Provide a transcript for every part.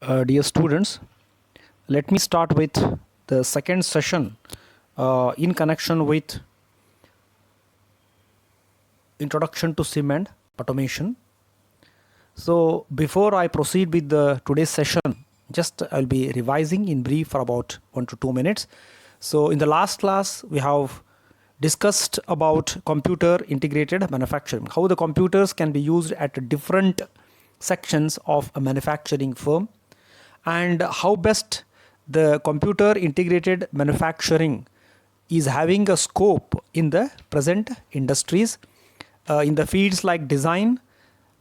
Dear students, let me start with the second session in connection with introduction to SIM and automation. So before I proceed with the today's session, just I'll be revising in brief for about 1 to 2 minutes. So in the last class, we have discussed about computer integrated manufacturing, how the computers can be used at different sections of a manufacturing firm, and how best the computer integrated manufacturing is having a scope in the present industries in the fields like design,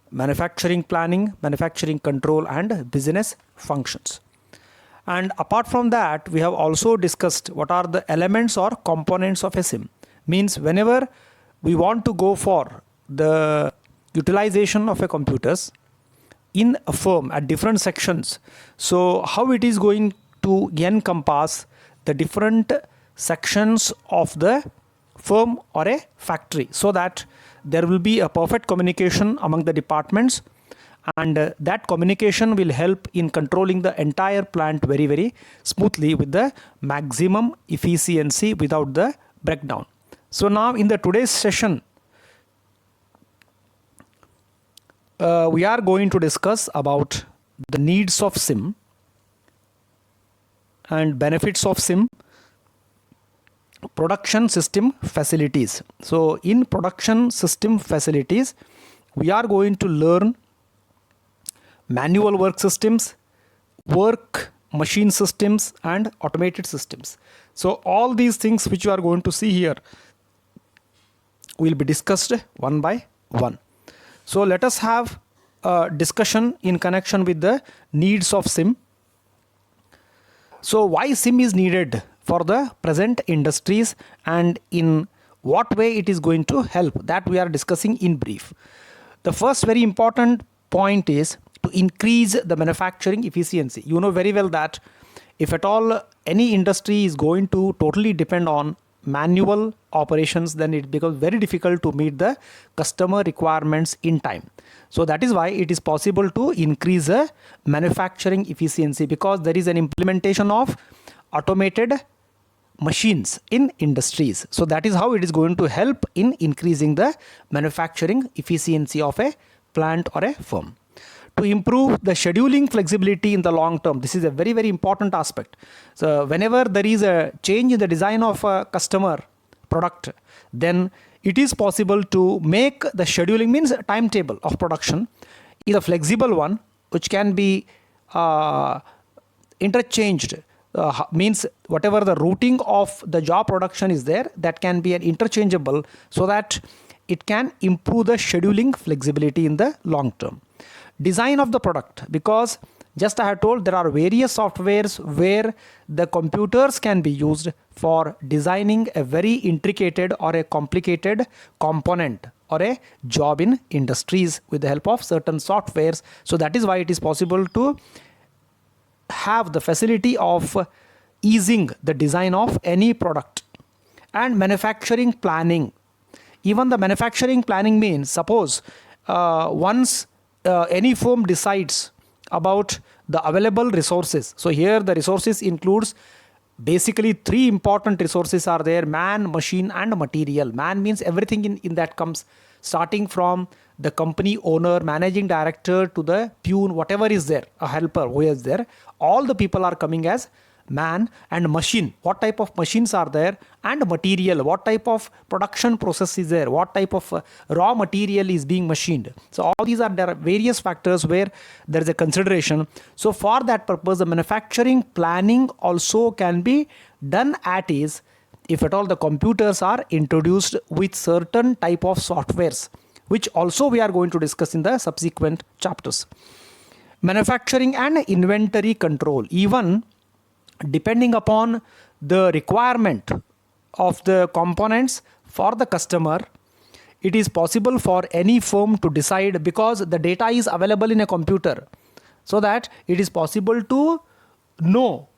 manufacturing planning, manufacturing control, and business functions. And apart from that, we have also discussed what are the elements or components of a SIM. Means whenever we want to go for the utilization of a computers in a firm at different sections, so how it is going to encompass the different sections of the firm or a factory, so that there will be a perfect communication among the departments, and that communication will help in controlling the entire plant very smoothly with the maximum efficiency without the breakdown. So now in the today's session, we are going to discuss about the needs of SIM and benefits of SIM, production system facilities. So in production system facilities, we are going to learn manual work systems, work machine systems, and automated systems. So all these things which you are going to see here will be discussed one by one. So let us have a discussion in connection with the needs of SIM. So why SIM is needed for the present industries and in what way it is going to help, that we are discussing in brief. The first very important point is to increase the manufacturing efficiency. You know very well that if at all any industry is going to totally depend on manual operations, then it becomes very difficult to meet the customer requirements in time. So that is why it is possible to increase the manufacturing efficiency, because there is an implementation of automated machines in industries. So that is how it is going to help in increasing the manufacturing efficiency of a plant or a firm. To improve the scheduling flexibility in the long term, this is a very important aspect. So whenever there is a change in the design of a customer product, then it is possible to make the scheduling, means timetable of production, is a flexible one which can be interchanged. Means whatever the routing of the job production is there, that can be an interchangeable, so that it can improve the scheduling flexibility in the long term. Design of the product, because just I have told there are various softwares where the computers can be used for designing a very intricate or a complicated component or a job in industries with the help of certain softwares. So that is why it is possible to have the facility of easing the design of any product. And manufacturing planning, even the manufacturing planning means, suppose once any firm decides about the available resources. So here the resources includes basically three important resources are there: man, machine, and material. Man means everything in that comes, starting from the company owner, managing director, to the peon, whatever is there, a helper who is there, all the people are coming as man. And machine, what type of machines are there, and material, what type of production process is there, what type of raw material is being machined. So all these are, there are various factors where there is a consideration. So for that purpose, the manufacturing planning also can be done at ease if at all the computers are introduced with certain type of softwares, which also we are going to discuss in the subsequent chapters. Manufacturing and inventory control, even depending upon the requirement of the components for the customer, it is possible for any firm to decide, because the data is available in a computer, so that it is possible to know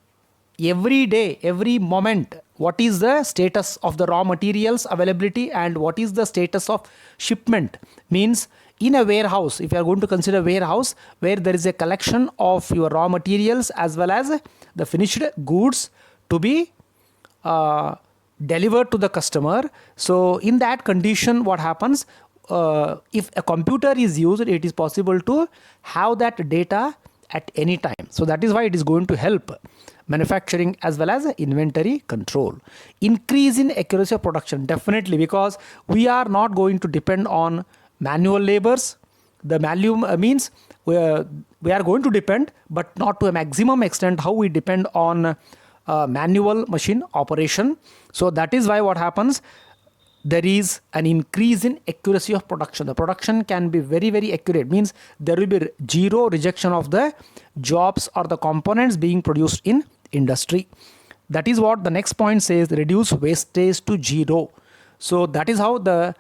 every day, every moment, what is the status of the raw materials availability and what is the status of shipment. Means in a warehouse, if you are going to consider warehouse where there is a collection of your raw materials as well as the finished goods to be delivered to the customer. So in that condition, what happens, if a computer is used, it is possible to have that data at any time. So that is why it is going to help manufacturing as well as inventory control. Increase in accuracy of production, definitely, because we are not going to depend on manual labors. The means we are going to depend, but not to a maximum extent how we depend on manual machine operation. So that is why what happens, there is an increase in accuracy of production. The production can be very, very accurate, means there will be zero rejection of the jobs or the components being produced in industry. That is what the next point says, reduce wastage to zero. So that is how the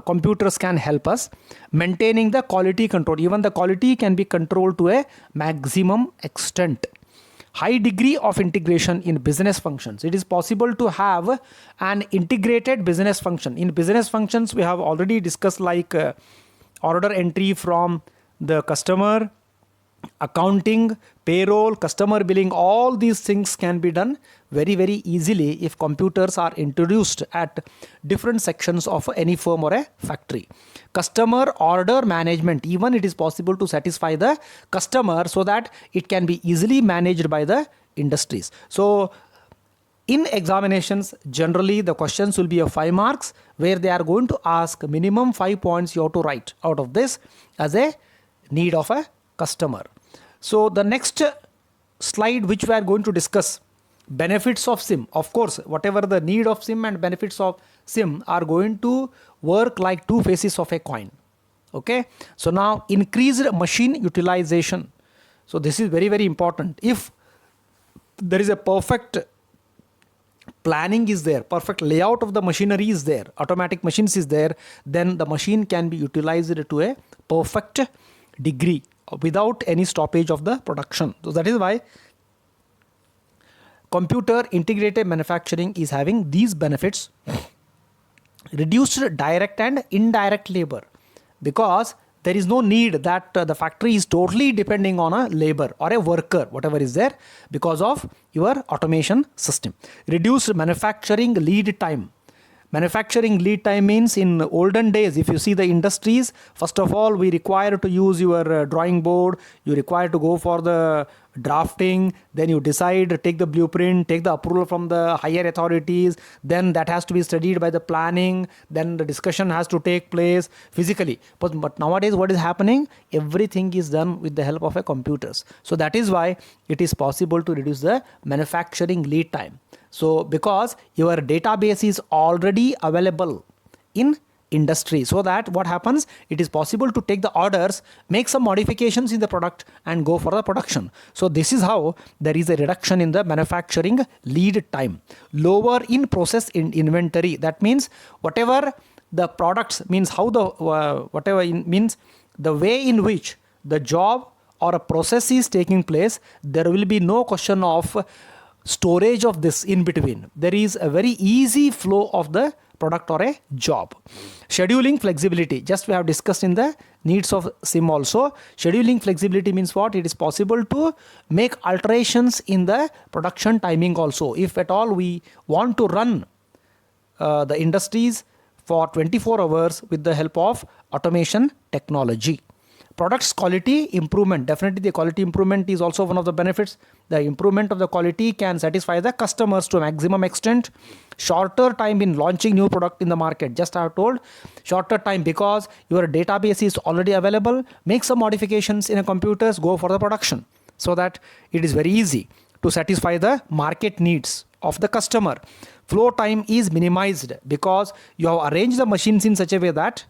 computers can help us maintaining the quality control. Even the quality can be controlled to a maximum extent. High degree of integration in business functions. It is possible to have an integrated business function. In business functions, we have already discussed like order entry from the customer, accounting, payroll, customer billing. All these things can be done very, very easily if computers are introduced at different sections of any firm or a factory. Customer order management, even it is possible to satisfy the customer so that it can be easily managed by the industries. So in examinations, generally the questions will be of 5 marks, where they are going to ask minimum 5 points you have to write out of this as a need of a customer. So the next slide which we are going to discuss, benefits of SIM. Of course, whatever the need of SIM and benefits of SIM are going to work like two faces of a coin. Okay. So now increased machine utilization. So this is very, very important. If there is a perfect planning is there, perfect layout of the machinery is there, automatic machines is there, then the machine can be utilized to a perfect degree without any stoppage of the production. So that is why computer integrated manufacturing is having these benefits. Reduced direct and indirect labor, because there is no need that the factory is totally depending on a labor or a worker, whatever is there, because of your automation system. Reduced manufacturing lead time. Manufacturing lead time means in olden days, if you see the industries, first of all, we require to use your drawing board, you require to go for the drafting, then you decide, take the blueprint, take the approval from the higher authorities, then that has to be studied by the planning, then the discussion has to take place physically. But nowadays what is happening? Everything is done with the help of a computers. So that is why it is possible to reduce the manufacturing lead time. So because your database is already available in industry, so that what happens, it is possible to take the orders, make some modifications in the product and go for the production. So this is how there is a reduction in the manufacturing lead time. Lower in process in inventory. That means whatever the products, means how the means the way in which the job or a process is taking place, there will be no question of storage of this in between. There is a very easy flow of the product or a job. Scheduling flexibility, just we have discussed in the needs of SIM also. Scheduling flexibility means what? It is possible to make alterations in the production timing also. If at all we want to run the industries for 24 hours with the help of automation technology. Products quality improvement. Definitely the quality improvement is also one of the benefits. The improvement of the quality can satisfy the customers to a maximum extent. Shorter time in launching new product in the market. Just I have told, shorter time because your database is already available. Make some modifications in a computers, go for the production, so that it is very easy to satisfy the market needs of the customer. Flow time is minimized because you have arranged the machines in such a way that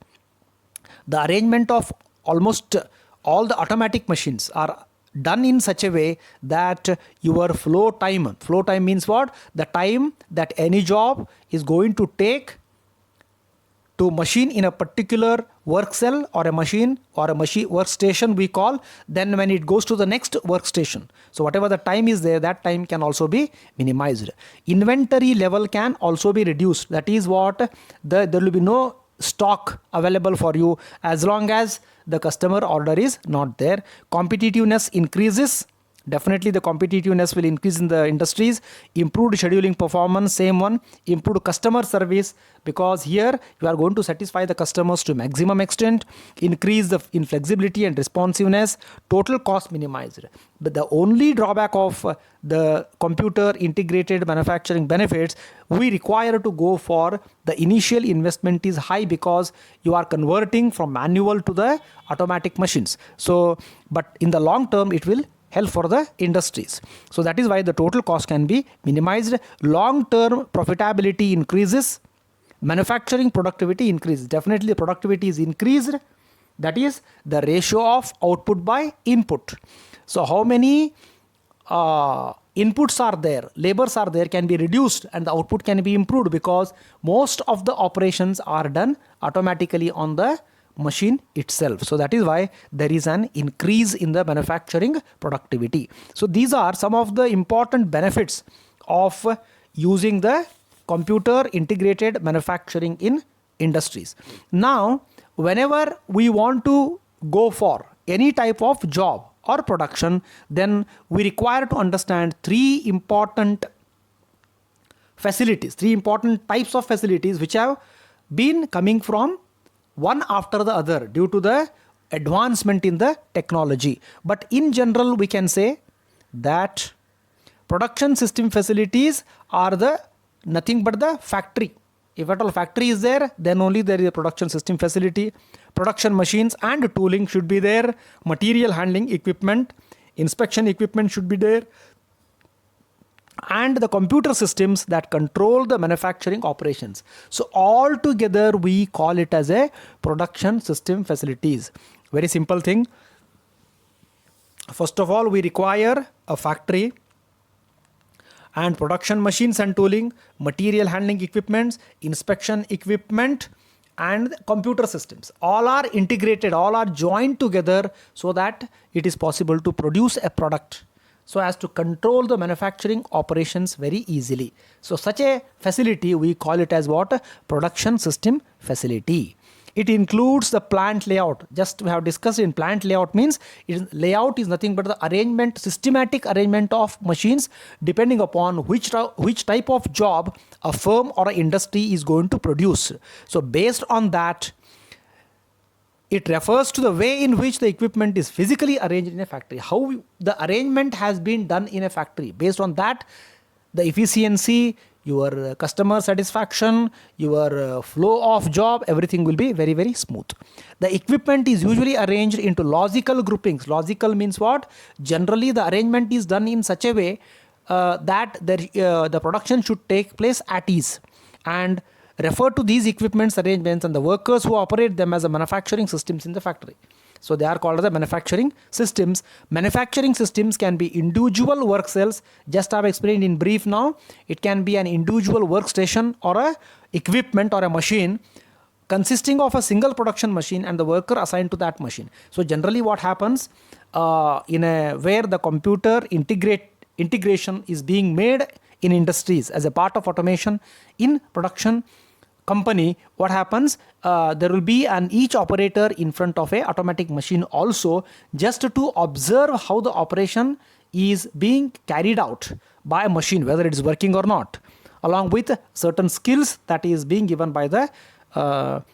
the arrangement of almost all the automatic machines are done in such a way that your flow time means what? The time that any job is going to take to machine in a particular work cell or a machine workstation we call, then when it goes to the next workstation. So whatever the time is there, that time can also be minimized. Inventory level can also be reduced. That is what there will be no stock available for you as long as the customer order is not there. Competitiveness increases. Definitely the competitiveness will increase in the industries. Improved scheduling performance, same one. Improved customer service, because here you are going to satisfy the customers to maximum extent. Increase the in flexibility and responsiveness. Total cost minimized. But the only drawback of the computer integrated manufacturing benefits, we require to go for the initial investment is high, because you are converting from manual to the automatic machines. So, but in the long term, it will help for the industries. So that is why the total cost can be minimized. Long-term profitability increases. Manufacturing productivity increases. Definitely the productivity is increased. That is the ratio of output by input. So how many inputs are there, labors are there, can be reduced, and the output can be improved, because most of the operations are done automatically on the machine itself. So that is why there is an increase in the manufacturing productivity. So these are some of the important benefits of using the computer integrated manufacturing in industries. Now, whenever we want to go for any type of job or production, then we require to understand three important facilities, three important types of facilities which have been coming from one after the other due to the advancement in the technology. But in general, we can say that production system facilities are the nothing but the factory. If at all factory is there, then only there is a production system facility. Production machines and tooling should be there. Material handling equipment, inspection equipment should be there. And the computer systems that control the manufacturing operations. So all together we call it as a production system facilities. Very simple thing. First of all, we require a factory and production machines and tooling, material handling equipments, inspection equipment, and computer systems. All are integrated, all are joined together so that it is possible to produce a product, so as to control the manufacturing operations very easily. So such a facility, we call it as what? Production system facility. It includes the plant layout. Just we have discussed in plant layout means layout is nothing but the arrangement, systematic arrangement of machines depending upon which type of job a firm or an industry is going to produce. So based on that, it refers to the way in which the equipment is physically arranged in a factory, how the arrangement has been done in a factory. Based on that, the efficiency, your customer satisfaction, your flow of job, everything will be very, very smooth. The equipment is usually arranged into logical groupings. Logical means what? Generally, the arrangement is done in such a way that the production should take place at ease, and refer to these equipments arrangements and the workers who operate them as a manufacturing systems in the factory. So they are called as the manufacturing systems. Manufacturing systems can be individual work cells. Just I have explained in brief now. It can be an individual workstation or a equipment or a machine consisting of a single production machine and the worker assigned to that machine. So generally what happens where the computer integration is being made in industries as a part of automation in production company, what happens, there will be an each operator in front of a automatic machine also, just to observe how the operation is being carried out by a machine, whether it is working or not, along with certain skills that is being given by the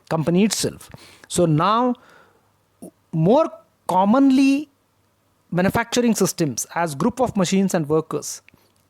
company itself. So now more commonly manufacturing systems as group of machines and workers.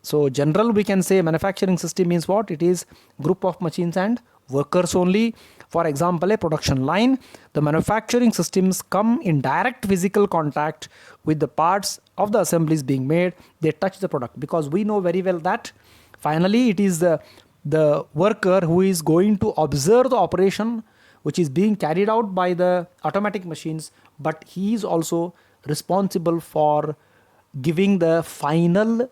So general we can say manufacturing system means what? It is group of machines and workers only. For example, a production line, the manufacturing systems come in direct physical contact with the parts of the assemblies being made. They touch the product, because we know very well that finally it is the worker who is going to observe the operation which is being carried out by the automatic machines, but he is also responsible for giving the final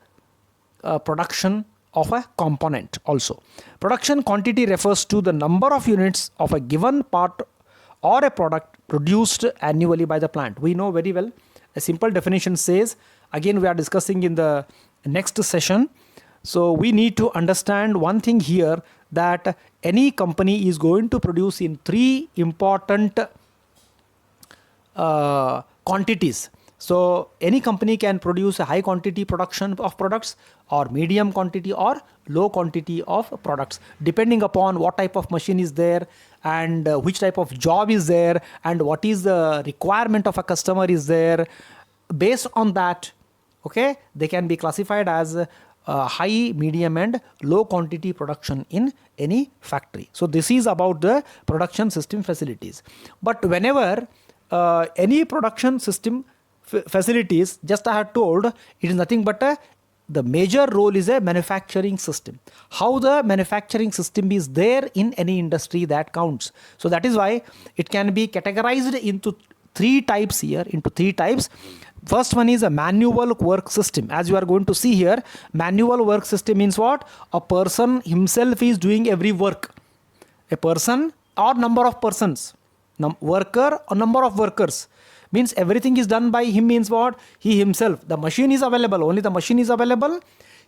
production of a component also. Production quantity refers to the number of units of a given part or a product produced annually by the plant. We know very well. A simple definition says, again we are discussing in the next session. So we need to understand one thing here, that any company is going to produce in three important quantities. So any company can produce a high quantity production of products, or medium quantity or low quantity of products, depending upon what type of machine is there, and which type of job is there, and what is the requirement of a customer is there. Based on that, okay, they can be classified as high, medium and low quantity production in any factory. So this is about the production system facilities. But whenever any production system facilities, just I had told, it is nothing but the major role is a manufacturing system. How the manufacturing system is there in any industry, that counts. So that is why it can be categorized into three types here, into three types. First one is a manual work system. As you are going to see here, manual work system means what? A person himself is doing every work. A person or number of persons, worker or number of workers, means everything is done by him. Means what? He himself. The machine is available, only the machine is available.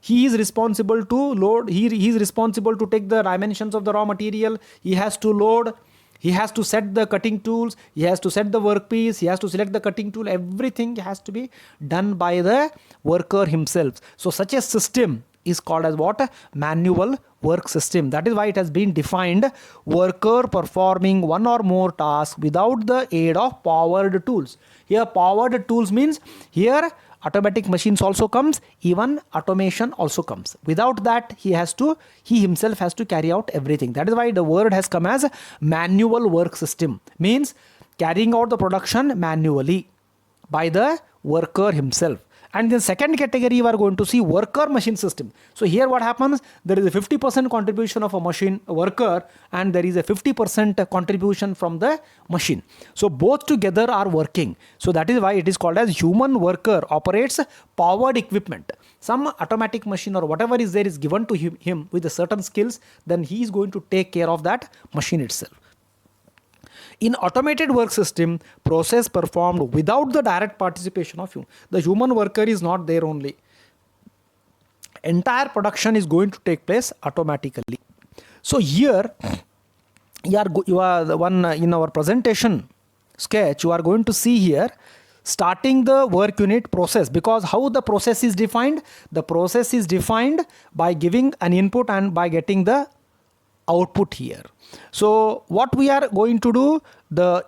He is responsible to load, he is responsible to take the dimensions of the raw material, he has to load, he has to set the cutting tools, he has to set the workpiece, he has to select the cutting tool. Everything has to be done by the worker himself. So such a system is called as what? Manual work system. That is why it has been defined: worker performing one or more tasks without the aid of powered tools. Here powered tools means here automatic machines also comes, even automation also comes. Without that, he himself has to carry out everything. That is why the word has come as manual work system, means carrying out the production manually by the worker himself. And the second category you are going to see worker machine system. So here what happens, there is a 50% contribution of a machine worker, and there is a 50% contribution from the machine. So both together are working. So that is why it is called as human worker operates powered equipment. Some automatic machine or whatever is there is given to him with a certain skills, then he is going to take care of that machine itself. In automated work system, process performed without the direct participation of human. The human worker is not there only. Entire production is going to take place automatically. So here, you are the one in our presentation sketch, you are going to see here starting the work unit process. Because how the process is defined? The process is defined by giving an input and by getting the output here. So what we are going to do, the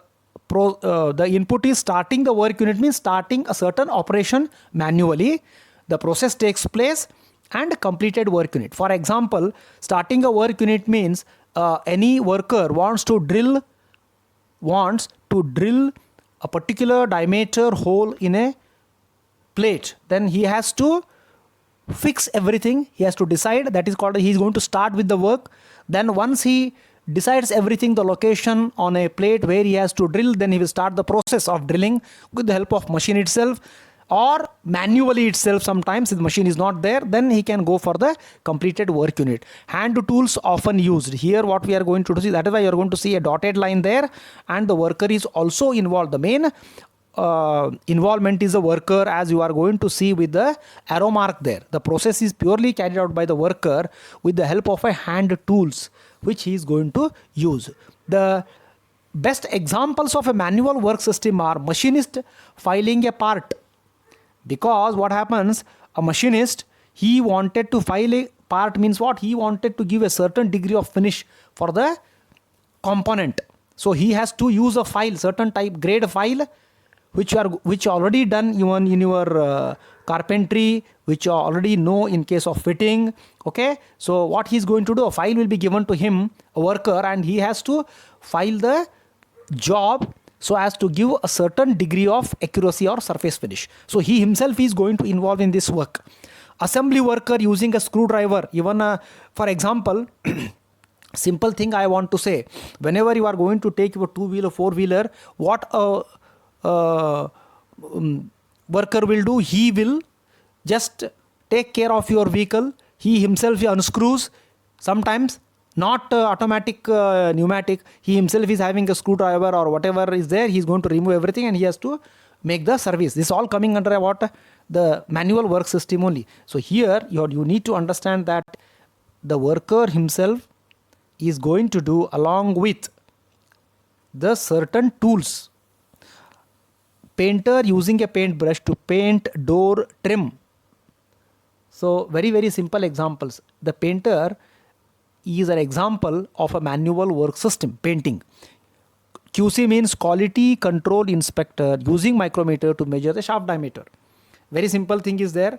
input is starting the work unit, means starting a certain operation manually. The process takes place and completed work unit. For example, starting a work unit means any worker wants to drill a particular diameter hole in a plate. Then he has to fix everything. He has to decide. That is called, he is going to start with the work. Then once he decides everything, the location on a plate where he has to drill, then he will start the process of drilling with the help of machine itself or manually itself. Sometimes if the machine is not there, then he can go for the completed work unit. Hand tools often used. Here what we are going to see, that is why you are going to see a dotted line there, and the worker is also involved. The main involvement is the worker, as you are going to see with the arrow mark there. The process is purely carried out by the worker with the help of a hand tools which he is going to use. The best examples of a manual work system are machinist filing a part. Because what happens, a machinist, he wanted to file a part, means what? He wanted to give a certain degree of finish for the component. So he has to use a file, certain type grade file, which already done even in your carpentry, which you already know in case of fitting. Okay, so what he's going to do, a file will be given to him, a worker, and he has to file the job so as to give a certain degree of accuracy or surface finish. So he himself is going to involve in this work. Assembly worker using a screwdriver, even for example, simple thing I want to say, whenever you are going to take your two-wheeler, four-wheeler, what a worker will do, he will just take care of your vehicle. He himself unscrews, sometimes not automatic, pneumatic. He himself is having a screwdriver or whatever is there. He is going to remove everything and he has to make the service. This all coming under what? The manual work system only. So here you need to understand that the worker himself is going to do along with the certain tools. Painter using a paintbrush to paint door trim. So very simple examples. The painter is an example of a manual work system, painting. QC means quality control inspector using micrometer to measure the shaft diameter. Very simple thing is there.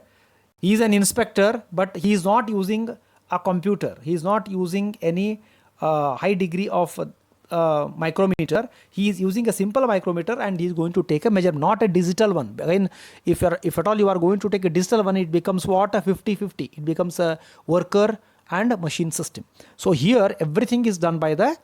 He is an inspector, but he is not using a computer. He is not using any high degree of micrometer. He is using a simple micrometer and he is going to take a measure, not a digital one. Again, if at all you are going to take a digital one, it becomes what? A 50-50. It becomes a worker and machine system. So here everything is done by the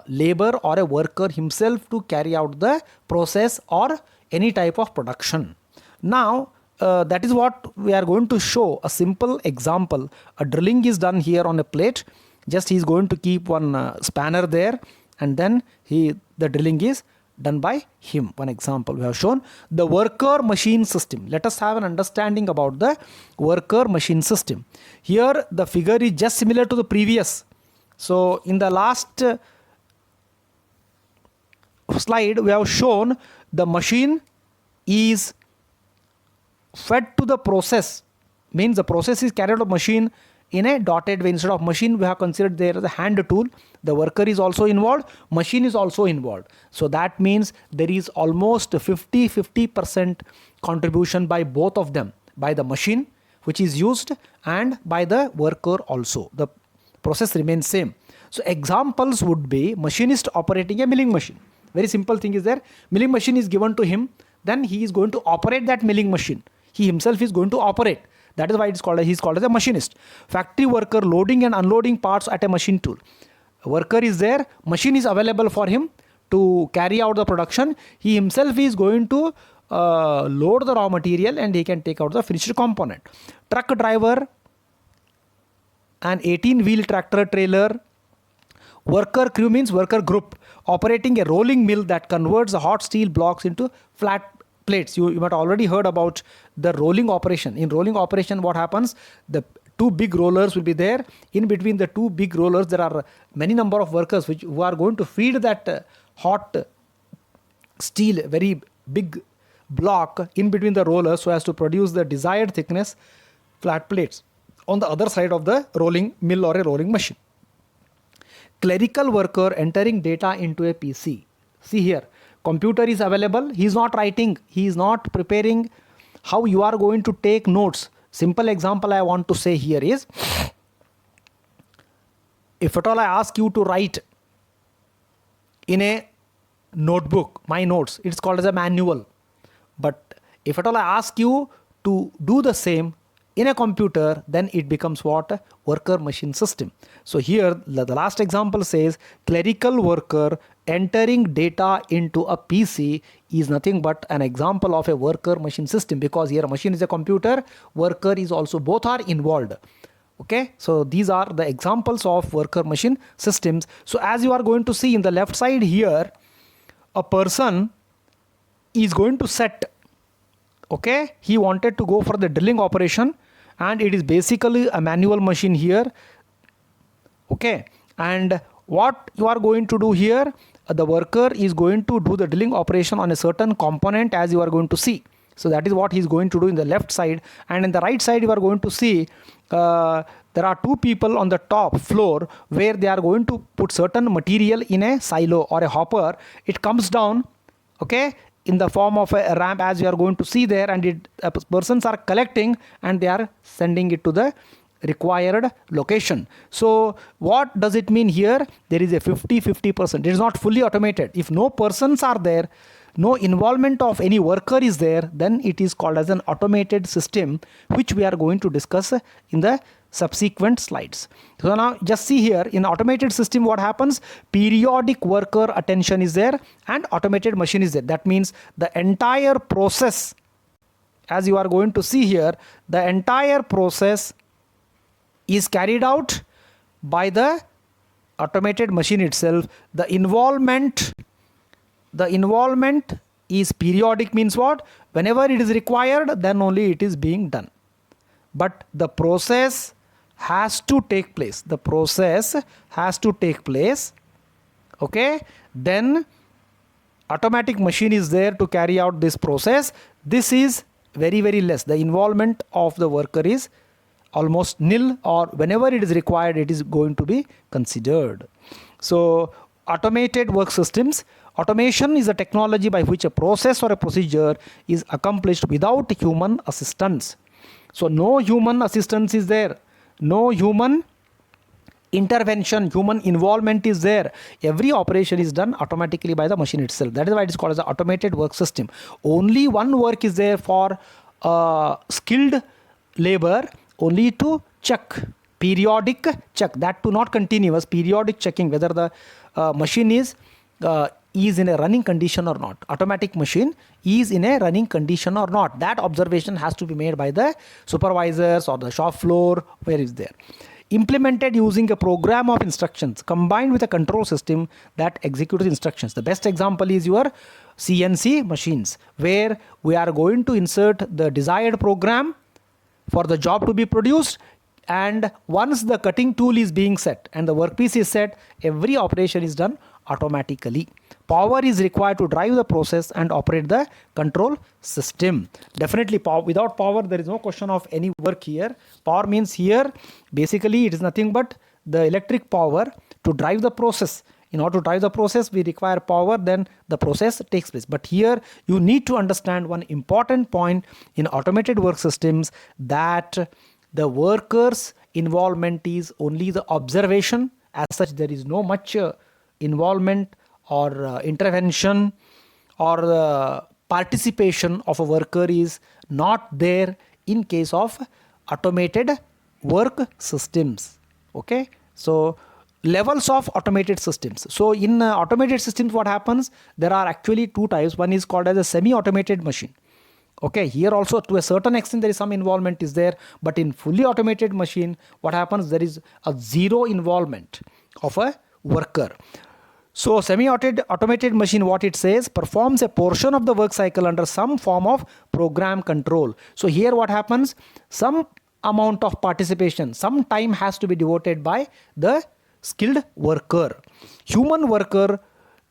labor or a worker himself to carry out the process or any type of production. Now that is what we are going to show. A simple example. A drilling is done here on a plate. Just he is going to keep one spanner there, and then the drilling is done by him. One example we have shown. The worker machine system. Let us have an understanding about the worker machine system. Here the figure is just similar to the previous. So in the last slide we have shown the machine is fed to the process, means the process is carried out machine in a dotted way. Instead of machine, we have considered there as a hand tool. The worker is also involved, machine is also involved. So that means there is almost 50% contribution by both of them, by the machine which is used and by the worker also. The process remains same. So examples would be machinist operating a milling machine. Very simple thing is there. Milling machine is given to him, then he is going to operate that milling machine. He himself is going to operate. That is why he is called as a machinist. Factory worker loading and unloading parts at a machine tool. A worker is there, machine is available for him to carry out the production. He himself is going to load the raw material and he can take out the finished component. Truck driver, an 18-wheel tractor trailer. Worker crew means worker group operating a rolling mill that converts the hot steel blocks into flat plates. You might already heard about the rolling operation. In rolling operation, what happens? The two big rollers will be there. In between the two big rollers, there are many number of workers who are going to feed that hot steel, very big block in between the rollers so as to produce the desired thickness flat plates on the other side of the rolling mill or a rolling machine. Clerical worker entering data into a PC. See here. Computer is available, he is not writing, he is not preparing how you are going to take notes. Simple example I want to say here is, if at all I ask you to write in a notebook, my notes, it's called as a manual. But if at all I ask you to do the same in a computer, then it becomes what? Worker machine system. So here the last example says clerical worker entering data into a PC is nothing but an example of a worker machine system, because here machine is a computer, worker is also, both are involved. Okay, so these are the examples of worker machine systems. So as you are going to see in the left side here, a person is going to set, okay, he wanted to go for the drilling operation and it is basically a manual machine here. Okay, and what you are going to do here, the worker is going to do the drilling operation on a certain component, as you are going to see. So that is what he is going to do in the left side, and in the right side you are going to see there are two people on the top floor where they are going to put certain material in a silo or a hopper. It comes down, okay, in the form of a ramp, as you are going to see there, and persons are collecting and they are sending it to the required location. So what does it mean here? There is a 50%. It is not fully automated. If no persons are there, no involvement of any worker is there, then it is called as an automated system, which we are going to discuss in the subsequent slides. So now just see here, in automated system what happens? Periodic worker attention is there and automated machine is there. That means the entire process, as you are going to see here, the entire process is carried out by the automated machine itself. The involvement is periodic, means what? Whenever it is required, then only it is being done. But the process has to take place. The process has to take place. Okay, then automatic machine is there to carry out this process. This is very, very less. The involvement of the worker is almost nil, or whenever it is required, it is going to be considered. So automated work systems. Automation is a technology by which a process or a procedure is accomplished without human assistance. So no human assistance is there. No human intervention, human involvement is there. Every operation is done automatically by the machine itself. That is why it is called as an automated work system. Only one work is there for skilled labor, only to check, periodic check, that too not continuous, periodic checking whether the machine is in a running condition or not. Automatic machine is in a running condition or not. That observation has to be made by the supervisors or the shop floor where is there. Implemented using a program of instructions combined with a control system that executes instructions. The best example is your CNC machines, where we are going to insert the desired program for the job to be produced, and once the cutting tool is being set and the workpiece is set, every operation is done automatically. Power is required to drive the process and operate the control system. Definitely without power there is no question of any work here. Power means here basically it is nothing but the electric power to drive the process. In order to drive the process we require power, then the process takes place. But here you need to understand one important point in automated work systems, that the workers' involvement is only the observation. As such, there is no much involvement or intervention or participation of a worker is not there in case of automated work systems. Okay, so levels of automated systems. So in automated systems what happens, there are actually two types. One is called as a semi-automated machine. Okay, here also to a certain extent there is some involvement is there, but in fully automated machine what happens, there is a zero involvement of a worker. So semi-automated machine, what it says, performs a portion of the work cycle under some form of program control. So here what happens, some amount of participation, some time has to be devoted by the skilled worker. Human worker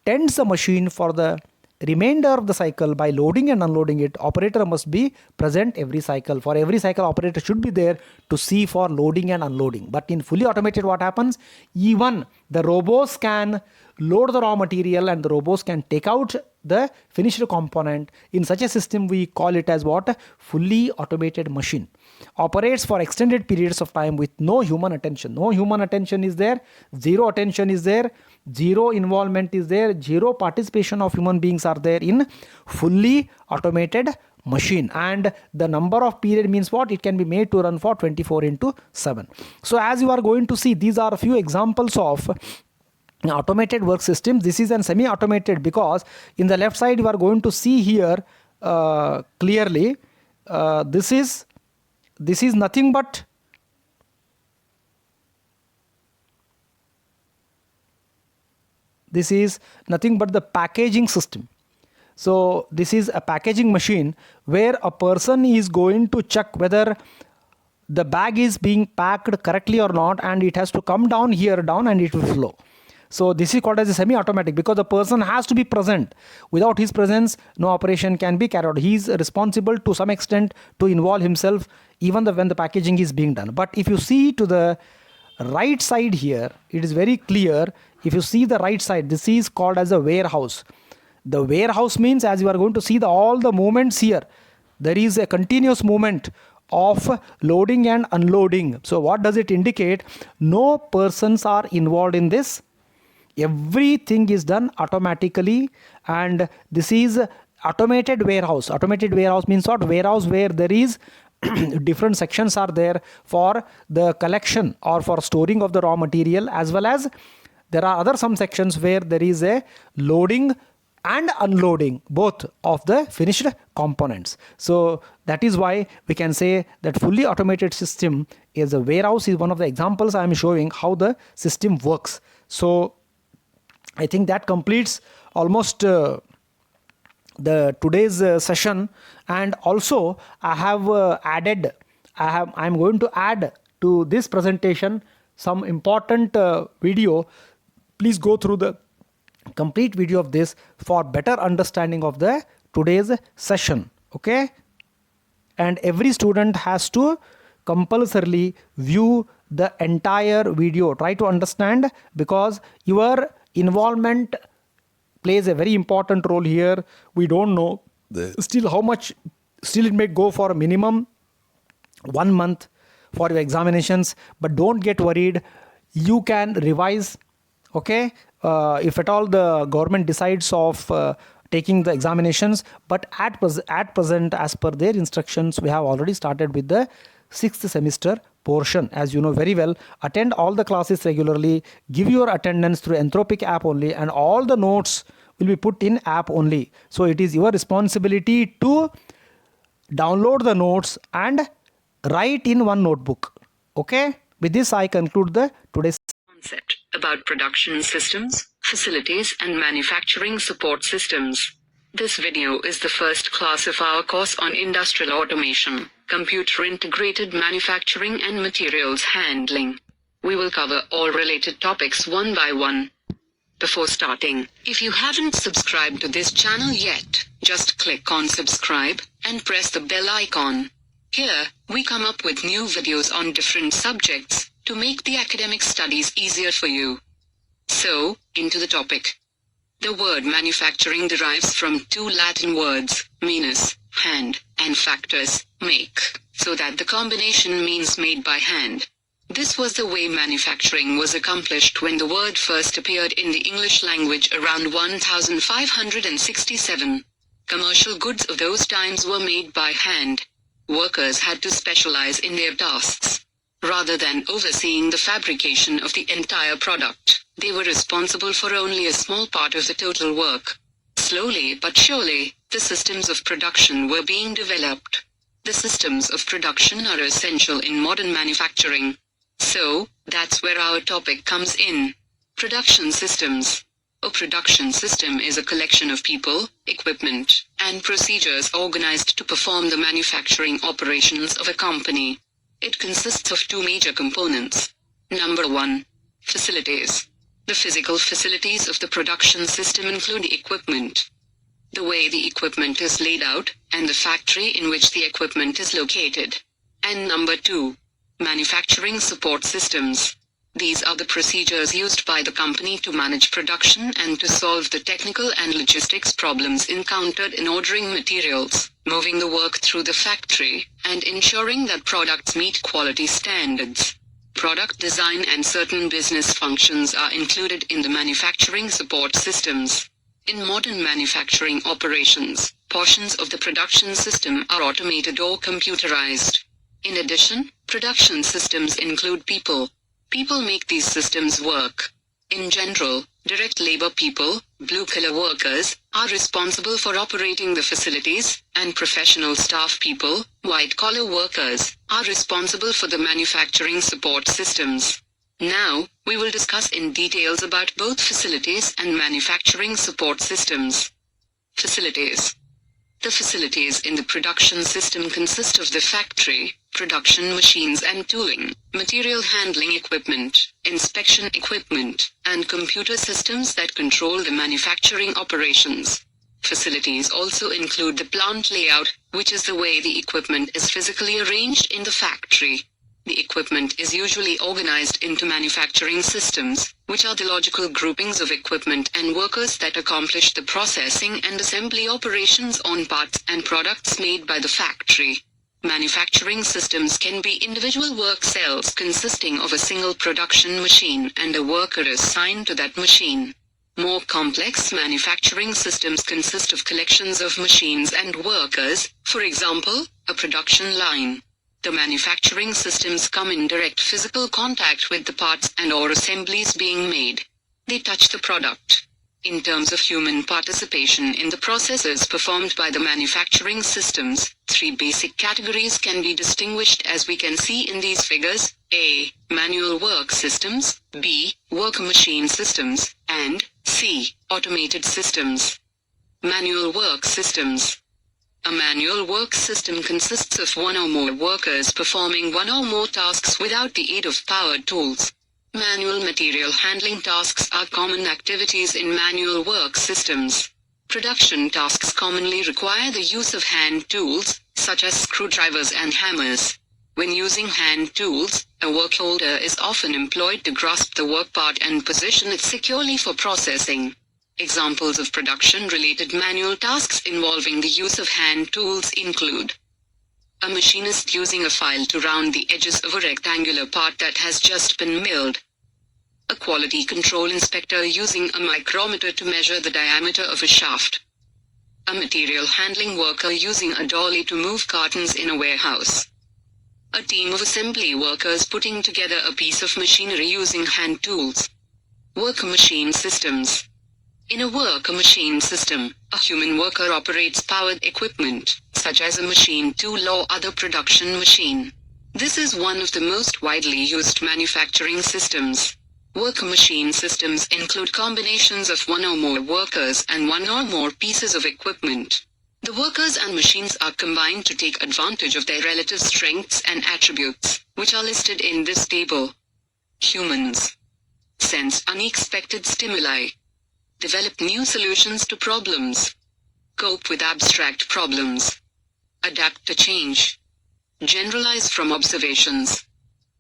tends the machine for the remainder of the cycle by loading and unloading it. Operator must be present every cycle. For every cycle, operator should be there to see for loading and unloading. But in fully automated, what happens? Even the robots can load the raw material and the robots can take out the finished component. In such a system, we call it as what? Fully automated machine. Operates for extended periods of time with no human attention. No human attention is there. Zero attention is there. Zero involvement is there. Zero participation of human beings are there in fully automated machine. And the number of period means what? It can be made to run for 24/7. So as you are going to see, these are a few examples of automated work systems. This is a semi-automated, because in the left side you are going to see here clearly this is nothing but the packaging system. So this is a packaging machine where a person is going to check whether the bag is being packed correctly or not, and it has to come down here down and it will flow. So this is called as a semi-automatic, because the person has to be present. Without his presence, no operation can be carried out. He is responsible to some extent to involve himself even when the packaging is being done. But if you see to the right side here, it is very clear. If you see the right side, this is called as a warehouse. The warehouse means, as you are going to see all the movements here, there is a continuous movement of loading and unloading. So what does it indicate? No persons are involved in this. Everything is done automatically, and this is automated warehouse. Automated warehouse means what? Warehouse where there is different sections are there for the collection or for storing of the raw material, as well as there are other some sections where there is a loading and unloading both of the finished components. So that is why we can say that fully automated system is a warehouse is one of the examples I am showing how the system works. So I think that completes almost the today's session. And also I am going to add to this presentation some important video, please go through the complete video of this for better understanding of the today's session. Okay, and every student has to compulsorily view the entire video. Try to understand, because your involvement plays a very important role here. We don't know still how much, still it may go for a minimum 1 month for your examinations, but don't get worried, you can revise. Okay, if at all the government decides of taking the examinations, but at present, as per their instructions, we have already started with the 6th semester portion. As you know very well, attend all the classes regularly, give your attendance through Anthropic app only, and all the notes will be put in app only. So it is your responsibility to download the notes and write in one notebook. Okay, with this I conclude the today's concept about production systems, facilities and manufacturing support systems. This video is the first class of our course on industrial automation, computer integrated manufacturing and materials handling. We will cover all related topics one by one. Before starting, if you haven't subscribed to this channel yet, just click on subscribe and press the bell icon. Here, we come up with new videos on different subjects to make the academic studies easier for you. So, into the topic. The word manufacturing derives from two Latin words, manus, hand, and factus, make, so that the combination means made by hand. This was the way manufacturing was accomplished when the word first appeared in the English language around 1567. Commercial goods of those times were made by hand. Workers had to specialize in their tasks. Rather than overseeing the fabrication of the entire product, they were responsible for only a small part of the total work. Slowly but surely, the systems of production were being developed. The systems of production are essential in modern manufacturing. So, that's where our topic comes in. Production systems. A production system is a collection of people, equipment, and procedures organized to perform the manufacturing operations of a company. It consists of two major components. Number 1. Facilities. The physical facilities of the production system include equipment, the way the equipment is laid out, and the factory in which the equipment is located. And number 2. Manufacturing support systems. These are the procedures used by the company to manage production and to solve the technical and logistics problems encountered in ordering materials, moving the work through the factory, and ensuring that products meet quality standards. Product design and certain business functions are included in the manufacturing support systems. In modern manufacturing operations, portions of the production system are automated or computerized. In addition, production systems include people. People make these systems work. In general, direct labor people, blue-collar workers, are responsible for operating the facilities, and professional staff people, white-collar workers, are responsible for the manufacturing support systems. Now, we will discuss in details about both facilities and manufacturing support systems. Facilities. The facilities in the production system consist of the factory, production machines and tooling, material handling equipment, inspection equipment, and computer systems that control the manufacturing operations. Facilities also include the plant layout, which is the way the equipment is physically arranged in the factory. The equipment is usually organized into manufacturing systems, which are the logical groupings of equipment and workers that accomplish the processing and assembly operations on parts and products made by the factory. Manufacturing systems can be individual work cells consisting of a single production machine and a worker assigned to that machine. More complex manufacturing systems consist of collections of machines and workers, for example, a production line. The manufacturing systems come in direct physical contact with the parts and/or assemblies being made. They touch the product. In terms of human participation in the processes performed by the manufacturing systems, three basic categories can be distinguished as we can see in these figures: A. Manual work systems, B. Work machine systems, and C. Automated systems. Manual work systems. A manual work system consists of one or more workers performing one or more tasks without the aid of powered tools. Manual material handling tasks are common activities in manual work systems. Production tasks commonly require the use of hand tools, such as screwdrivers and hammers. When using hand tools, a work holder is often employed to grasp the work part and position it securely for processing. Examples of production-related manual tasks involving the use of hand tools include a machinist using a file to round the edges of a rectangular part that has just been milled. A quality control inspector using a micrometer to measure the diameter of a shaft. A material handling worker using a dolly to move cartons in a warehouse. A team of assembly workers putting together a piece of machinery using hand tools. Worker machine systems. In a worker machine system, a human worker operates powered equipment, such as a machine tool or other production machine. This is one of the most widely used manufacturing systems. Worker machine systems include combinations of one or more workers and one or more pieces of equipment. The workers and machines are combined to take advantage of their relative strengths and attributes, which are listed in this table. Humans sense unexpected stimuli. Develop new solutions to problems. Cope with abstract problems. Adapt to change. Generalize from observations.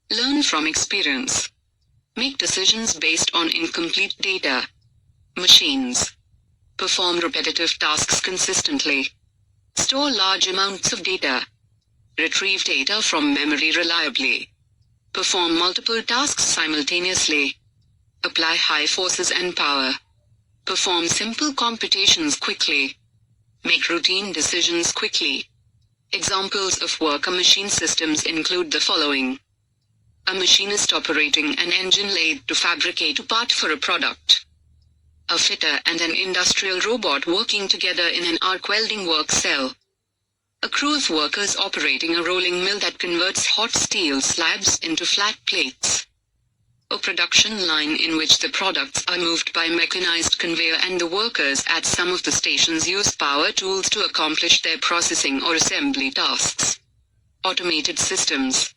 Learn from experience. Make decisions based on incomplete data. Machines perform repetitive tasks consistently. Store large amounts of data. Retrieve data from memory reliably. Perform multiple tasks simultaneously. Apply high forces and power. Perform simple computations quickly. Make routine decisions quickly. Examples of worker machine systems include the following. A machinist operating an engine lathe to fabricate a part for a product. A fitter and an industrial robot working together in an arc welding work cell. A crew of workers operating a rolling mill that converts hot steel slabs into flat plates. A production line in which the products are moved by mechanized conveyor and the workers at some of the stations use power tools to accomplish their processing or assembly tasks. Automated systems.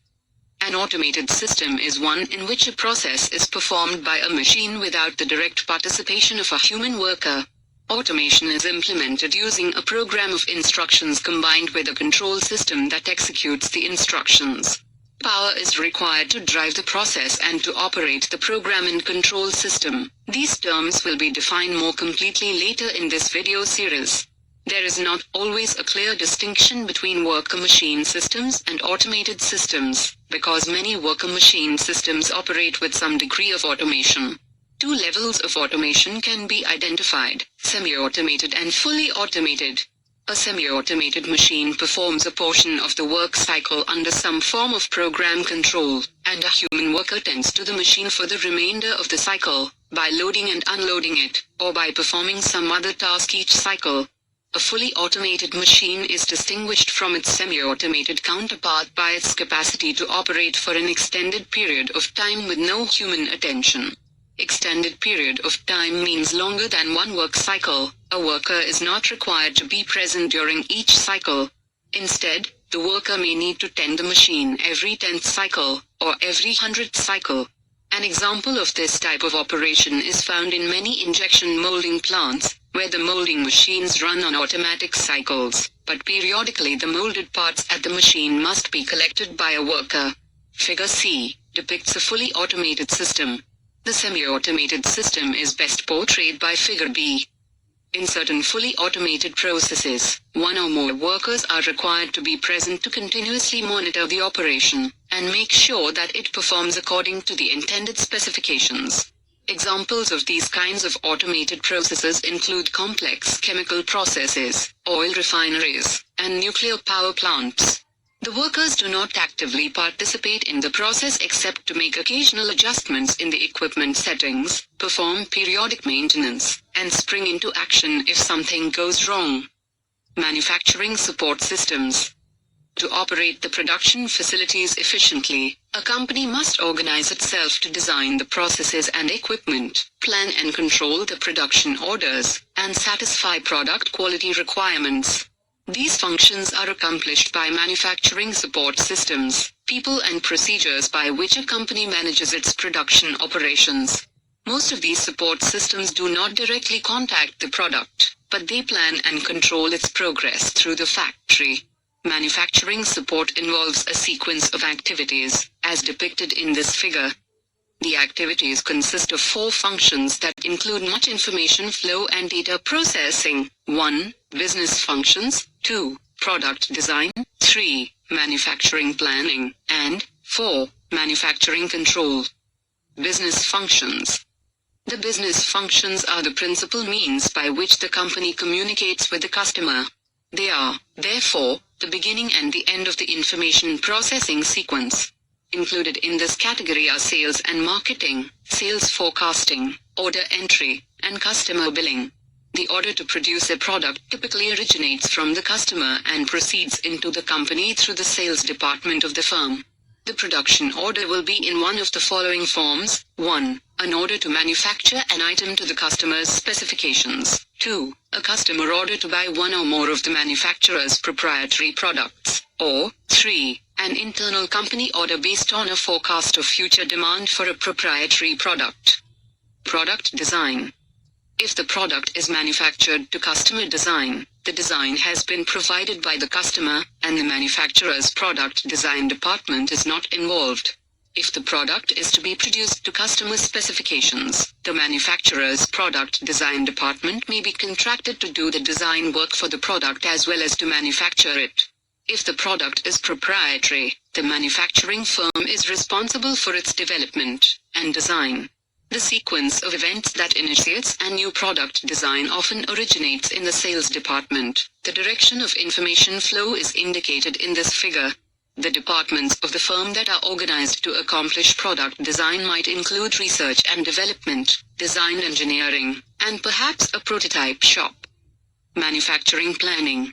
An automated system is one in which a process is performed by a machine without the direct participation of a human worker. Automation is implemented using a program of instructions combined with a control system that executes the instructions. Power is required to drive the process and to operate the program and control system. These terms will be defined more completely later in this video series. There is not always a clear distinction between worker machine systems and automated systems, because many worker machine systems operate with some degree of automation. Two levels of automation can be identified: semi-automated and fully automated. A semi-automated machine performs a portion of the work cycle under some form of program control, and a human worker tends to the machine for the remainder of the cycle, by loading and unloading it, or by performing some other task each cycle. A fully automated machine is distinguished from its semi-automated counterpart by its capacity to operate for an extended period of time with no human attention. Extended period of time means longer than one work cycle. A worker is not required to be present during each cycle. Instead, the worker may need to tend the machine every 10th cycle, or every 100th cycle. An example of this type of operation is found in many injection molding plants, where the molding machines run on automatic cycles, but periodically the molded parts at the machine must be collected by a worker. Figure C depicts a fully automated system. The semi-automated system is best portrayed by Figure B. In certain fully automated processes, one or more workers are required to be present to continuously monitor the operation, and make sure that it performs according to the intended specifications. Examples of these kinds of automated processes include complex chemical processes, oil refineries, and nuclear power plants. The workers do not actively participate in the process except to make occasional adjustments in the equipment settings, perform periodic maintenance, and spring into action if something goes wrong. Manufacturing support systems. To operate the production facilities efficiently, a company must organize itself to design the processes and equipment, plan and control the production orders, and satisfy product quality requirements. These functions are accomplished by manufacturing support systems, people and procedures by which a company manages its production operations. Most of these support systems do not directly contact the product, but they plan and control its progress through the factory. Manufacturing support involves a sequence of activities, as depicted in this figure. The activities consist of 4 functions that include much information flow and data processing. 1. Business functions. 2. Product design. 3. Manufacturing planning. And 4. Manufacturing control. Business functions. The business functions are the principal means by which the company communicates with the customer. They are, therefore, the beginning and the end of the information processing sequence. Included in this category are sales and marketing, sales forecasting, order entry, and customer billing. The order to produce a product typically originates from the customer and proceeds into the company through the sales department of the firm. The production order will be in one of the following forms. 1. An order to manufacture an item to the customer's specifications. 2. A customer order to buy one or more of the manufacturer's proprietary products. Or 3. An internal company order based on a forecast of future demand for a proprietary product. Product design. If the product is manufactured to customer design, the design has been provided by the customer, and the manufacturer's product design department is not involved. If the product is to be produced to customer specifications, the manufacturer's product design department may be contracted to do the design work for the product as well as to manufacture it. If the product is proprietary, the manufacturing firm is responsible for its development and design. The sequence of events that initiates a new product design often originates in the sales department. The direction of information flow is indicated in this figure. The departments of the firm that are organized to accomplish product design might include research and development, design engineering, and perhaps a prototype shop. Manufacturing planning.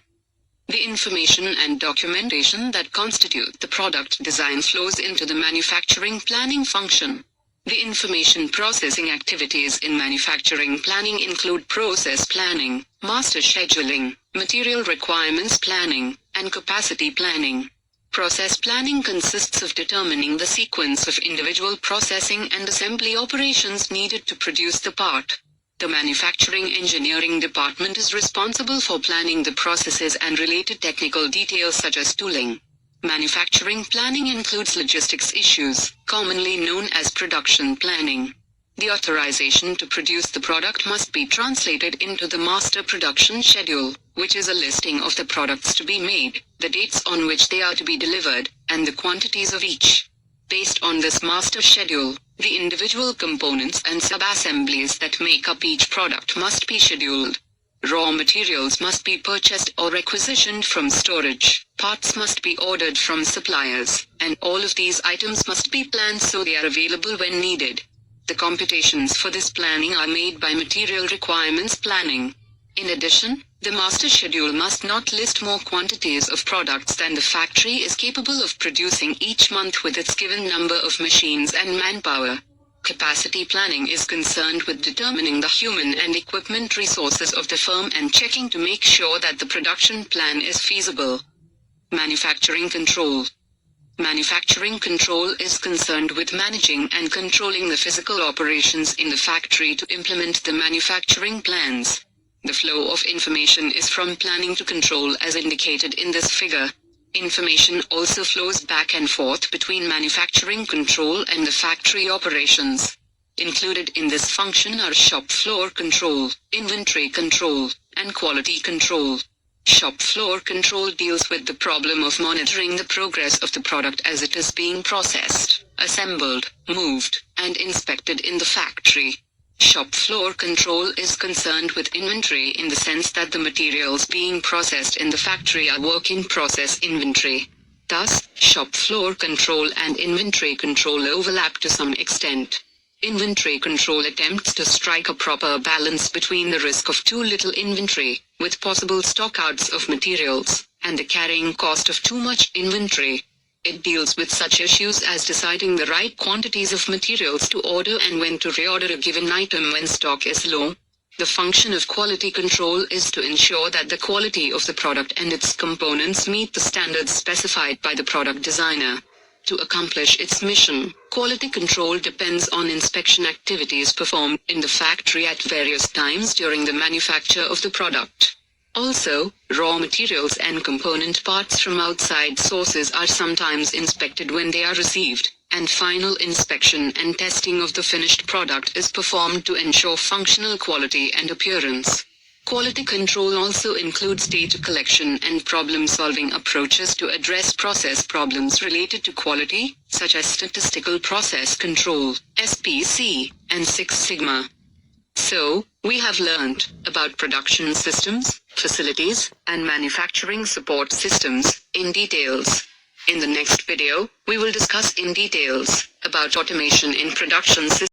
The information and documentation that constitute the product design flows into the manufacturing planning function. The information processing activities in manufacturing planning include process planning, master scheduling, material requirements planning, and capacity planning. Process planning consists of determining the sequence of individual processing and assembly operations needed to produce the part. The manufacturing engineering department is responsible for planning the processes and related technical details such as tooling. Manufacturing planning includes logistics issues, commonly known as production planning. The authorization to produce the product must be translated into the master production schedule, which is a listing of the products to be made, the dates on which they are to be delivered, and the quantities of each. Based on this master schedule, the individual components and sub-assemblies that make up each product must be scheduled. Raw materials must be purchased or requisitioned from storage, parts must be ordered from suppliers, and all of these items must be planned so they are available when needed. The computations for this planning are made by material requirements planning. In addition, the master schedule must not list more quantities of products than the factory is capable of producing each month with its given number of machines and manpower. Capacity planning is concerned with determining the human and equipment resources of the firm and checking to make sure that the production plan is feasible. Manufacturing control. Manufacturing control is concerned with managing and controlling the physical operations in the factory to implement the manufacturing plans. The flow of information is from planning to control as indicated in this figure. Information also flows back and forth between manufacturing control and the factory operations. Included in this function are shop floor control, inventory control, and quality control. Shop floor control deals with the problem of monitoring the progress of the product as it is being processed, assembled, moved, and inspected in the factory. Shop floor control is concerned with inventory in the sense that the materials being processed in the factory are work in process inventory. Thus, shop floor control and inventory control overlap to some extent. Inventory control attempts to strike a proper balance between the risk of too little inventory, with possible stockouts of materials, and the carrying cost of too much inventory. It deals with such issues as deciding the right quantities of materials to order and when to reorder a given item when stock is low. The function of quality control is to ensure that the quality of the product and its components meet the standards specified by the product designer. To accomplish its mission, quality control depends on inspection activities performed in the factory at various times during the manufacture of the product. Also, raw materials and component parts from outside sources are sometimes inspected when they are received, and final inspection and testing of the finished product is performed to ensure functional quality and appearance. Quality control also includes data collection and problem-solving approaches to address process problems related to quality, such as statistical process control, SPC, and Six Sigma. So, we have learned about production systems, facilities, and manufacturing support systems in details. In the next video, we will discuss in details about automation in production systems.